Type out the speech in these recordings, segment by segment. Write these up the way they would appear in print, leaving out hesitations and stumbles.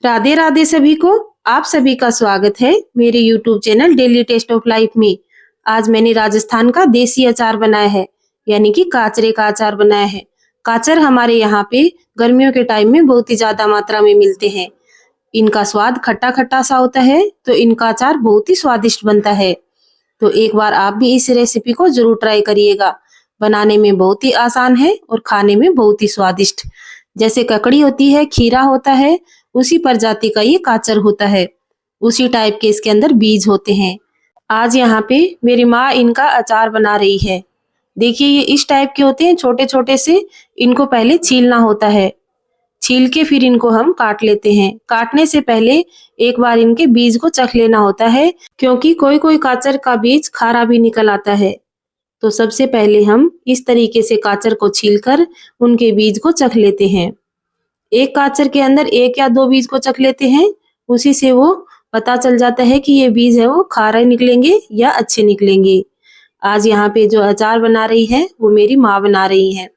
राधे राधे सभी को। आप सभी का स्वागत है मेरे YouTube channel daily test of life में। आज मैंने राजस्थान का देसी अचार बनाया है, यानी कि काचरे का अचार बनाया है। काचर हमारे यहाँ पे गर्मियों के टाइम में बहुत ही ज्यादा मात्रा में मिलते हैं। इनका स्वाद खट्टा खट्टा सा होता है, तो इनका अचार बहुत ही स्वादिष्ट बनता है। तो एक बार आप भी इस रेसिपी को जरूर ट्राई करिएगा। बनाने में बहुत ही आसान है और खाने में बहुत ही स्वादिष्ट। जैसे ककड़ी होती है, खीरा होता है, उसी प्रजाति का ये काचर होता है। उसी टाइप के इसके अंदर बीज होते हैं। आज यहाँ पे मेरी माँ इनका अचार बना रही है। देखिए, ये इस टाइप के होते हैं, छोटे छोटे से। इनको पहले छीलना होता है, छील के फिर इनको हम काट लेते हैं। काटने से पहले एक बार इनके बीज को चख लेना होता है, क्योंकि कोई कोई काचर का बीज खारा भी निकल आता है। तो सबसे पहले हम इस तरीके से काचर को छीलकर उनके बीज को चख लेते हैं। एक काचर के अंदर एक या दो बीज को चख लेते हैं, उसी से वो पता चल जाता है कि ये बीज है वो खारे निकलेंगे या अच्छे निकलेंगे। आज यहाँ पे जो अचार बना रही है वो मेरी माँ बना रही है,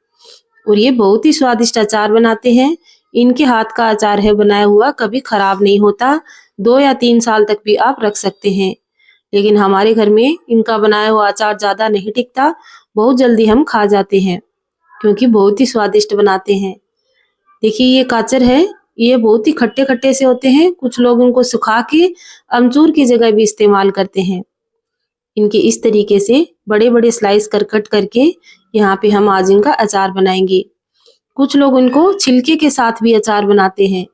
और ये बहुत ही स्वादिष्ट अचार बनाते हैं। इनके हाथ का अचार है बनाया हुआ, कभी खराब नहीं होता। 2 या 3 साल तक भी आप रख सकते हैं। लेकिन हमारे घर में इनका बनाया हुआ अचार ज्यादा नहीं टिकता, बहुत जल्दी हम खा जाते हैं, क्योंकि बहुत ही स्वादिष्ट बनाते हैं। देखिए, ये काचर है, ये बहुत ही खट्टे खट्टे से होते हैं। कुछ लोग उनको सुखा के अमचूर की जगह भी इस्तेमाल करते हैं। इनके इस तरीके से बड़े बड़े स्लाइस कर कट करके यहाँ पे हम आज इनका अचार बनाएंगे। कुछ लोग इनको छिलके के साथ भी अचार बनाते हैं।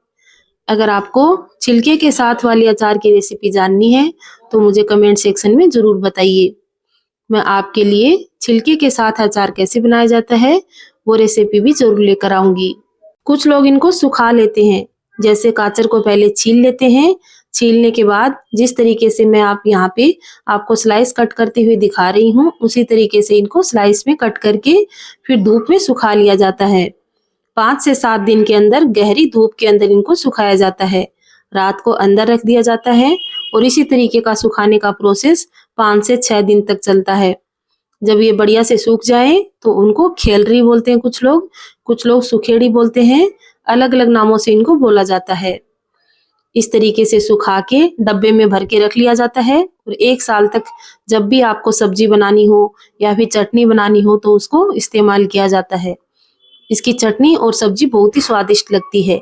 अगर आपको छिलके के साथ वाली अचार की रेसिपी जाननी है तो मुझे कमेंट सेक्शन में जरूर बताइए। मैं आपके लिए छिलके के साथ अचार कैसे बनाया जाता है वो रेसिपी भी जरूर लेकर आऊंगी। कुछ लोग इनको सुखा लेते हैं। जैसे काचर को पहले छील लेते हैं, छीलने के बाद जिस तरीके से मैं आप यहाँ पे आपको स्लाइस कट करते हुए दिखा रही हूँ, उसी तरीके से इनको स्लाइस में कट करके फिर धूप में सुखा लिया जाता है। 5 से 7 दिन के अंदर गहरी धूप के अंदर इनको सुखाया जाता है। रात को अंदर रख दिया जाता है, और इसी तरीके का सुखाने का प्रोसेस 5 से 6 दिन तक चलता है। जब ये बढ़िया से सूख जाए तो उनको खेलरी बोलते हैं कुछ लोग सुखेड़ी बोलते हैं। अलग अलग नामों से इनको बोला जाता है। इस तरीके से सुखा के डब्बे में भर के रख लिया जाता है, और 1 साल तक जब भी आपको सब्जी बनानी हो या फिर चटनी बनानी हो तो उसको इस्तेमाल किया जाता है। इसकी चटनी और सब्जी बहुत ही स्वादिष्ट लगती है।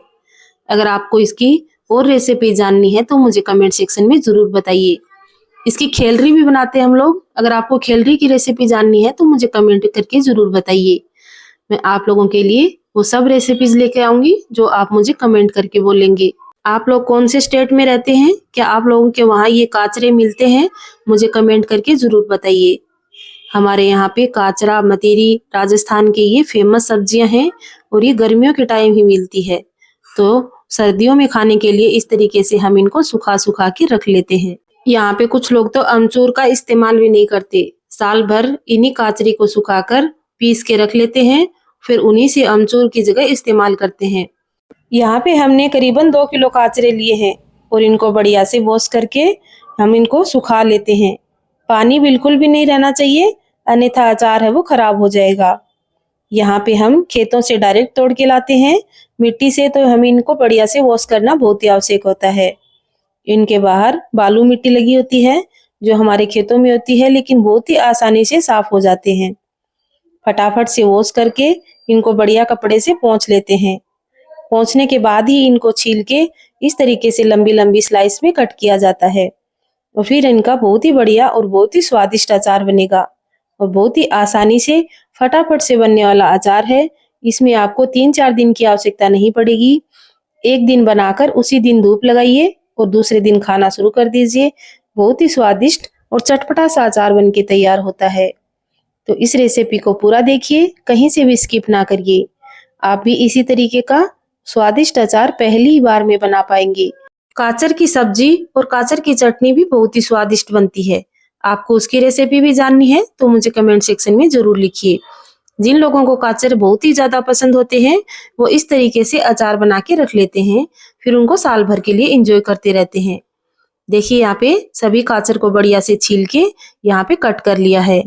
अगर आपको इसकी और रेसिपी जाननी है तो मुझे कमेंट सेक्शन में जरूर बताइए। इसकी खेलरी भी बनाते हैं हम लोग। अगर आपको खेलरी की रेसिपी जाननी है तो मुझे कमेंट करके जरूर बताइए। मैं आप लोगों के लिए वो सब रेसिपीज लेके आऊंगी जो आप मुझे कमेंट करके बोलेंगे। आप लोग कौन से स्टेट में रहते हैं, क्या आप लोगों के वहाँ ये काचरे मिलते हैं, मुझे कमेंट करके जरूर बताइए। हमारे यहाँ पे काचरा, मतीरी, राजस्थान के ये फेमस सब्जियां हैं, और ये गर्मियों के टाइम ही मिलती है। तो सर्दियों में खाने के लिए इस तरीके से हम इनको सुखा सुखा के रख लेते हैं। यहाँ पे कुछ लोग तो अमचूर का इस्तेमाल भी नहीं करते। साल भर इन्हीं काचरी को सुखाकर पीस के रख लेते हैं, फिर उन्हीं से अमचूर की जगह इस्तेमाल करते हैं। यहाँ पे हमने करीबन 2 किलो काचरे लिए हैं, और इनको बढ़िया से वॉश करके हम इनको सुखा लेते हैं। पानी बिल्कुल भी नहीं रहना चाहिए, अन्यथा अचार है वो खराब हो जाएगा। यहाँ पे हम खेतों से डायरेक्ट तोड़ के लाते हैं। मिट्टी से तो हमें इनको बढ़िया से वॉश करना बहुत ही आवश्यक होता है। इनके बाहर बालू मिट्टी लगी होती है, जो हमारे खेतों में होती है, लेकिन बहुत ही आसानी से साफ हो जाते हैं। फटाफट से वॉश करके इनको बढ़िया कपड़े से पोंछ लेते हैं। पोंछने के बाद ही इनको छील के इस तरीके से लंबी लंबी स्लाइस में कट किया जाता है, और फिर इनका बहुत ही बढ़िया और बहुत ही स्वादिष्ट अचार बनेगा। और बहुत ही आसानी से फटाफट से बनने वाला अचार है। इसमें आपको 3-4 दिन की आवश्यकता नहीं पड़ेगी। एक दिन बनाकर उसी दिन धूप लगाइए और दूसरे दिन खाना शुरू कर दीजिए। बहुत ही स्वादिष्ट और चटपटा सा अचार बन के तैयार होता है। तो इस रेसिपी को पूरा देखिए, कहीं से भी स्किप ना करिए। आप भी इसी तरीके का स्वादिष्ट अचार पहली बार में बना पाएंगे। काचर की सब्जी और काचर की चटनी भी बहुत ही स्वादिष्ट बनती है। आपको उसकी रेसिपी भी जाननी है तो मुझे कमेंट सेक्शन में जरूर लिखिए। जिन लोगों को काचर बहुत ही ज्यादा पसंद होते हैं वो इस तरीके से अचार बना के रख लेते हैं, फिर उनको साल भर के लिए एंजॉय करते रहते हैं। देखिए, यहाँ पे सभी काचर को बढ़िया से छील के यहाँ पे कट कर लिया है।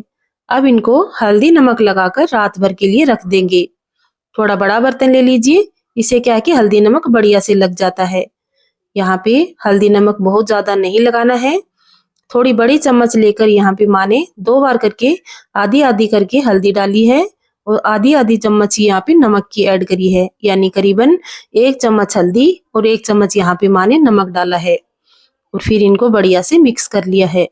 अब इनको हल्दी नमक लगाकर रात भर के लिए रख देंगे। थोड़ा बड़ा बर्तन ले लीजिए, इससे क्या है कि हल्दी नमक बढ़िया से लग जाता है। यहाँ पे हल्दी नमक बहुत ज्यादा नहीं लगाना है। थोड़ी बड़ी चम्मच लेकर यहाँ पे माँ ने 2 बार करके आधी आधी करके हल्दी डाली है और आधी आधी चम्मच यहाँ पे नमक की ऐड करी है, यानी करीबन 1 चम्मच हल्दी और 1 चम्मच यहाँ पे माँ ने नमक डाला है और फिर इनको बढ़िया से मिक्स कर लिया है।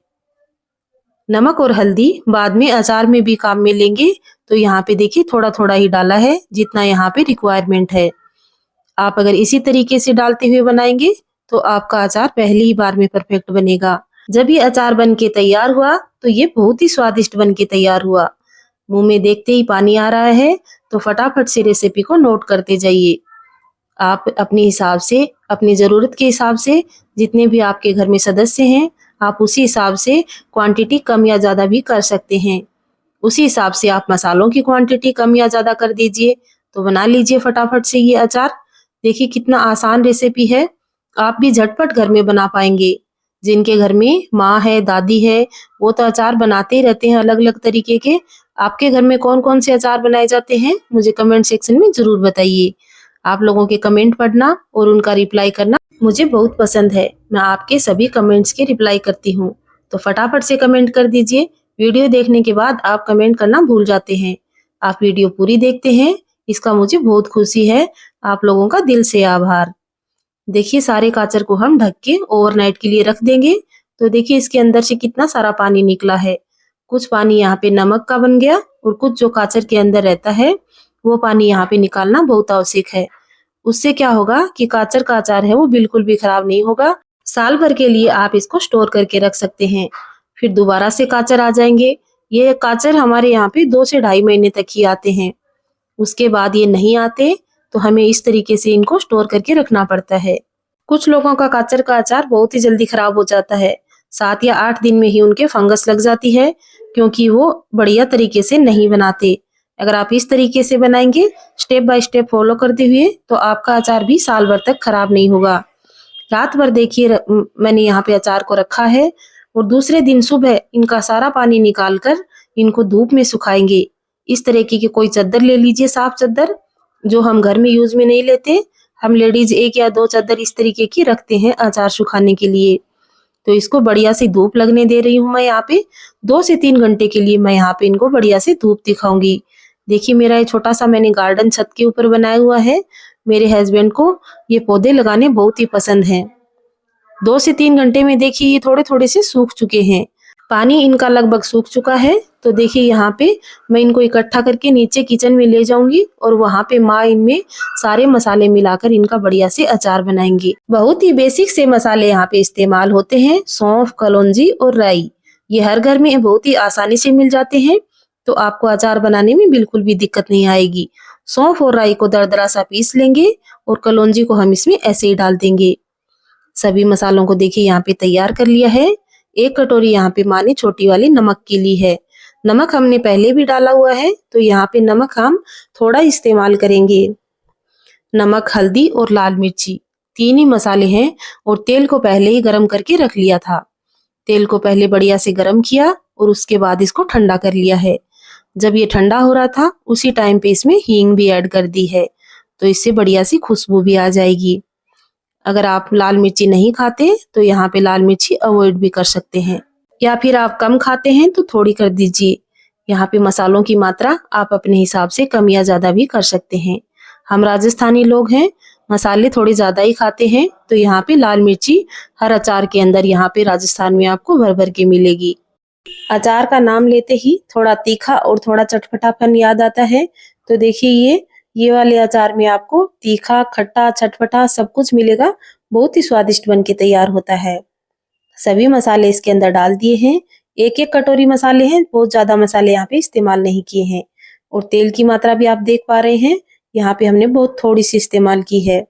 नमक और हल्दी बाद में अचार में भी काम में लेंगे, तो यहाँ पे देखिए थोड़ा थोड़ा ही डाला है, जितना यहाँ पे रिक्वायरमेंट है। आप अगर इसी तरीके से डालते हुए बनाएंगे तो आपका अचार पहली ही बार में परफेक्ट बनेगा। जब ये अचार बन के तैयार हुआ तो ये बहुत ही स्वादिष्ट बन के तैयार हुआ। मुंह में देखते ही पानी आ रहा है, तो फटाफट से रेसिपी को नोट करते जाइए। आप अपने हिसाब से, अपनी जरूरत के हिसाब से, जितने भी आपके घर में सदस्य हैं, आप उसी हिसाब से क्वांटिटी कम या ज्यादा भी कर सकते हैं। उसी हिसाब से आप मसालों की क्वांटिटी कम या ज्यादा कर दीजिए। तो बना लीजिए फटाफट से ये अचार। देखिए कितना आसान रेसिपी है, आप भी झटपट घर में बना पाएंगे। जिनके घर में माँ है, दादी है, वो तो अचार बनाते ही रहते हैं अलग अलग तरीके के। आपके घर में कौन कौन से अचार बनाए जाते हैं मुझे कमेंट सेक्शन में जरूर बताइए। आप लोगों के कमेंट पढ़ना और उनका रिप्लाई करना मुझे बहुत पसंद है। मैं आपके सभी कमेंट्स के रिप्लाई करती हूँ, तो फटाफट से कमेंट कर दीजिए। वीडियो देखने के बाद आप कमेंट करना भूल जाते हैं। आप वीडियो पूरी देखते हैं, इसका मुझे बहुत खुशी है। आप लोगों का दिल से आभार। देखिए सारे गाजर को हम ढक के ओवरनाइट के लिए रख देंगे। तो देखिए इसके अंदर से कितना सारा पानी निकला है। कुछ पानी यहाँ पे नमक का बन गया और कुछ जो गाजर के अंदर रहता है वो पानी यहाँ पे निकालना बहुत आवश्यक है। उससे क्या होगा कि गाजर का अचार है वो बिल्कुल भी खराब नहीं होगा। साल भर के लिए आप इसको स्टोर करके रख सकते हैं। फिर दोबारा से गाजर आ जाएंगे। ये गाजर हमारे यहाँ पे 2 से 2.5 महीने तक ही आते हैं। उसके बाद ये नहीं आते, तो हमें इस तरीके से इनको स्टोर करके रखना पड़ता है। कुछ लोगों का गाजर का अचार बहुत ही जल्दी खराब हो जाता है। 7 या 8 दिन में ही उनके फंगस लग जाती है, क्योंकि वो बढ़िया तरीके से नहीं बनाते। अगर आप इस तरीके से बनाएंगे, स्टेप बाय स्टेप फॉलो करते हुए, तो आपका अचार भी साल भर तक खराब नहीं होगा। रात भर देखिए मैंने यहाँ पे अचार को रखा है और दूसरे दिन सुबह इनका सारा पानी निकाल कर इनको धूप में सुखाएंगे। इस तरीके की कोई चादर ले लीजिए, साफ चादर, जो हम घर में यूज में नहीं लेते। हम लेडीज 1 या 2 चादर इस तरीके की रखते हैं अचार सुखाने के लिए। तो इसको बढ़िया से धूप लगने दे रही हूँ मैं यहाँ पे। 2 से 3 घंटे के लिए मैं यहाँ पे इनको बढ़िया से धूप दिखाऊंगी। देखिए मेरा ये छोटा सा मैंने गार्डन छत के ऊपर बनाया हुआ है। मेरे हस्बैंड को ये पौधे लगाने बहुत ही पसंद है। 2 से 3 घंटे में देखिए ये थोड़े थोड़े से सूख चुके हैं। पानी इनका लगभग सूख चुका है। तो देखिए यहाँ पे मैं इनको इकट्ठा करके नीचे किचन में ले जाऊंगी और वहां पे माँ इनमें सारे मसाले मिलाकर इनका बढ़िया से अचार बनाएंगी। बहुत ही बेसिक से मसाले यहाँ पे इस्तेमाल होते हैं, सौंफ, कलौंजी और राई। ये हर घर में बहुत ही आसानी से मिल जाते हैं, तो आपको अचार बनाने में बिल्कुल भी दिक्कत नहीं आएगी। सौंफ और राई को दरदरा सा पीस लेंगे और कलौंजी को हम इसमें ऐसे ही डाल देंगे। सभी मसालों को देखिए यहाँ पे तैयार कर लिया है। 1 कटोरी यहाँ पे माँ ने छोटी वाली नमक की ली है। नमक हमने पहले भी डाला हुआ है, तो यहाँ पे नमक हम थोड़ा इस्तेमाल करेंगे। नमक, हल्दी और लाल मिर्ची 3 ही मसाले हैं और तेल को पहले ही गरम करके रख लिया था। तेल को पहले बढ़िया से गरम किया और उसके बाद इसको ठंडा कर लिया है। जब ये ठंडा हो रहा था उसी टाइम पे इसमें हींग भी ऐड कर दी है, तो इससे बढ़िया सी खुशबू भी आ जाएगी। अगर आप लाल मिर्ची नहीं खाते तो यहाँ पे लाल मिर्ची अवॉइड भी कर सकते हैं, या फिर आप कम खाते हैं तो थोड़ी कर दीजिए। यहाँ पे मसालों की मात्रा आप अपने हिसाब से कम या ज्यादा भी कर सकते हैं। हम राजस्थानी लोग हैं, मसाले थोड़े ज्यादा ही खाते हैं, तो यहाँ पे लाल मिर्ची हर अचार के अंदर यहाँ पे राजस्थान में आपको भर भर के मिलेगी। अचार का नाम लेते ही थोड़ा तीखा और थोड़ा चटपटापन याद आता है। तो देखिए ये वाले अचार में आपको तीखा, खट्टा, चटपटा सब कुछ मिलेगा। बहुत ही स्वादिष्ट बन के तैयार होता है। सभी मसाले इसके अंदर डाल दिए हैं। 1-1 कटोरी मसाले हैं, बहुत ज्यादा मसाले यहाँ पे इस्तेमाल नहीं किए हैं। और तेल की मात्रा भी आप देख पा रहे हैं, यहाँ पे हमने बहुत थोड़ी सी इस्तेमाल की है,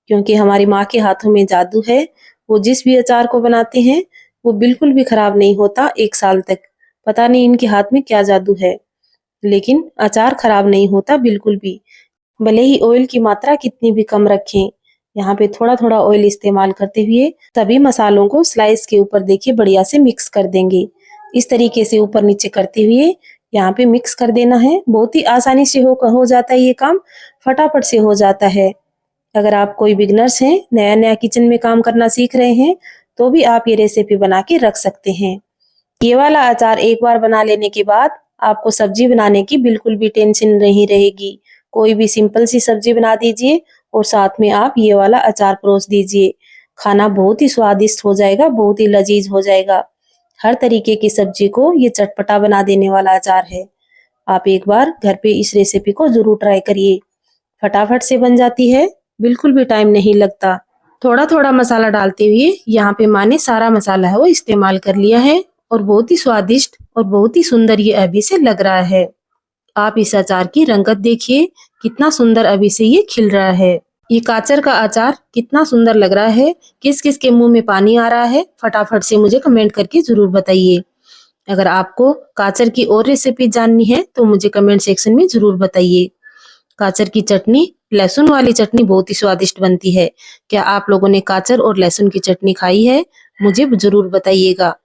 क्योंकि हमारी माँ के हाथों में जादू है। वो जिस भी अचार को बनाते हैं वो बिल्कुल भी खराब नहीं होता 1 साल तक। पता नहीं इनके हाथ में क्या जादू है, लेकिन अचार खराब नहीं होता बिल्कुल भी। भले ही ऑयल की मात्रा कितनी भी कम रखें, यहाँ पे थोड़ा थोड़ा ऑयल इस्तेमाल करते हुए सभी मसालों को स्लाइस के ऊपर देखिए बढ़िया से मिक्स कर देंगे। इस तरीके से ऊपर नीचे करते हुए यहाँ पे मिक्स कर देना है। बहुत ही आसानी से हो जाता है ये काम, फटाफट से हो जाता है। अगर आप कोई बिगनर्स हैं, नया नया किचन में काम करना सीख रहे हैं, तो भी आप ये रेसिपी बना के रख सकते हैं। ये वाला अचार एक बार बना लेने के बाद आपको सब्जी बनाने की बिल्कुल भी टेंशन नहीं रहेगी। कोई भी सिंपल सी सब्जी बना दीजिए और साथ में आप ये वाला अचार परोस दीजिए। खाना बहुत ही स्वादिष्ट हो जाएगा, बहुत ही लजीज हो जाएगा। हर तरीके की सब्जी को ये चटपटा बना देने वाला अचार है। आप एक बार घर पे इस रेसिपी को जरूर ट्राई करिए। फटाफट से बन जाती है, बिल्कुल भी टाइम नहीं लगता। थोड़ा थोड़ा मसाला डालते हुए यहाँ पे माँ ने सारा मसाला है वो इस्तेमाल कर लिया है और बहुत ही स्वादिष्ट और बहुत ही सुंदर ये अभी से लग रहा है। आप इस अचार की रंगत देखिए, कितना सुंदर अभी से ये खिल रहा है। ये काचर का अचार कितना सुंदर लग रहा है। किस किस के मुंह में पानी आ रहा है, फटाफट से मुझे कमेंट करके जरूर बताइए। अगर आपको काचर की और रेसिपी जाननी है तो मुझे कमेंट सेक्शन में जरूर बताइए। काचर की चटनी, लहसुन वाली चटनी बहुत ही स्वादिष्ट बनती है। क्या आप लोगों ने काचर और लहसुन की चटनी खाई है? मुझे जरूर बताइएगा।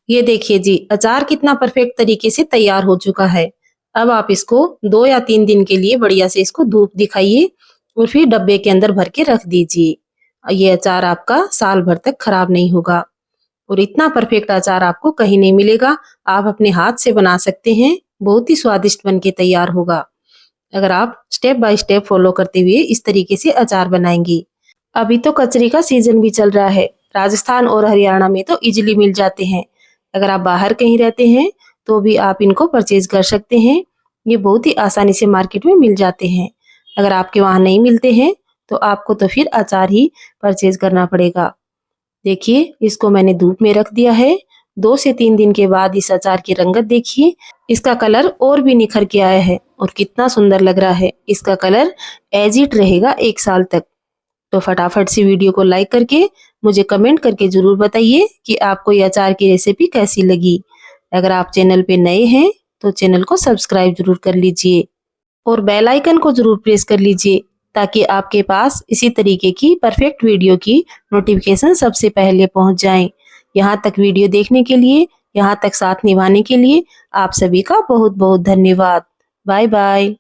ये देखिए जी, अचार कितना परफेक्ट तरीके से तैयार हो चुका है। अब आप इसको 2 या 3 दिन के लिए बढ़िया से इसको धूप दिखाइए और फिर डब्बे के अंदर भर के रख दीजिए। ये अचार आपका साल भर तक खराब नहीं होगा और इतना परफेक्ट अचार आपको कहीं नहीं मिलेगा। आप अपने हाथ से बना सकते हैं, बहुत ही स्वादिष्ट बन के तैयार होगा अगर आप स्टेप बाय स्टेप फॉलो करते हुए इस तरीके से अचार बनाएंगी। अभी तो कचरी का सीजन भी चल रहा है। राजस्थान और हरियाणा में तो इजीली मिल जाते हैं। अगर आप बाहर कहीं रहते हैं तो भी आप इनको परचेज कर सकते हैं। ये बहुत ही आसानी से मार्केट में मिल जाते हैं। अगर आपके वहां नहीं मिलते हैं तो आपको तो फिर अचार ही परचेज करना पड़ेगा। देखिए, इसको मैंने धूप में रख दिया है। 2 से 3 दिन के बाद इस अचार की रंगत देखिए, इसका कलर और भी निखर के आया है और कितना सुंदर लग रहा है। इसका कलर एज इट रहेगा 1 साल तक। तो फटाफट से वीडियो को लाइक करके मुझे कमेंट करके जरूर बताइए कि आपको ये अचार की रेसिपी कैसी लगी। अगर आप चैनल पे नए हैं तो चैनल को सब्सक्राइब जरूर कर लीजिए और बेल आइकन को जरूर प्रेस कर लीजिए ताकि आपके पास इसी तरीके की परफेक्ट वीडियो की नोटिफिकेशन सबसे पहले पहुंच जाए। यहाँ तक वीडियो देखने के लिए, यहाँ तक साथ निभाने के लिए आप सभी का बहुत बहुत धन्यवाद। Bye bye.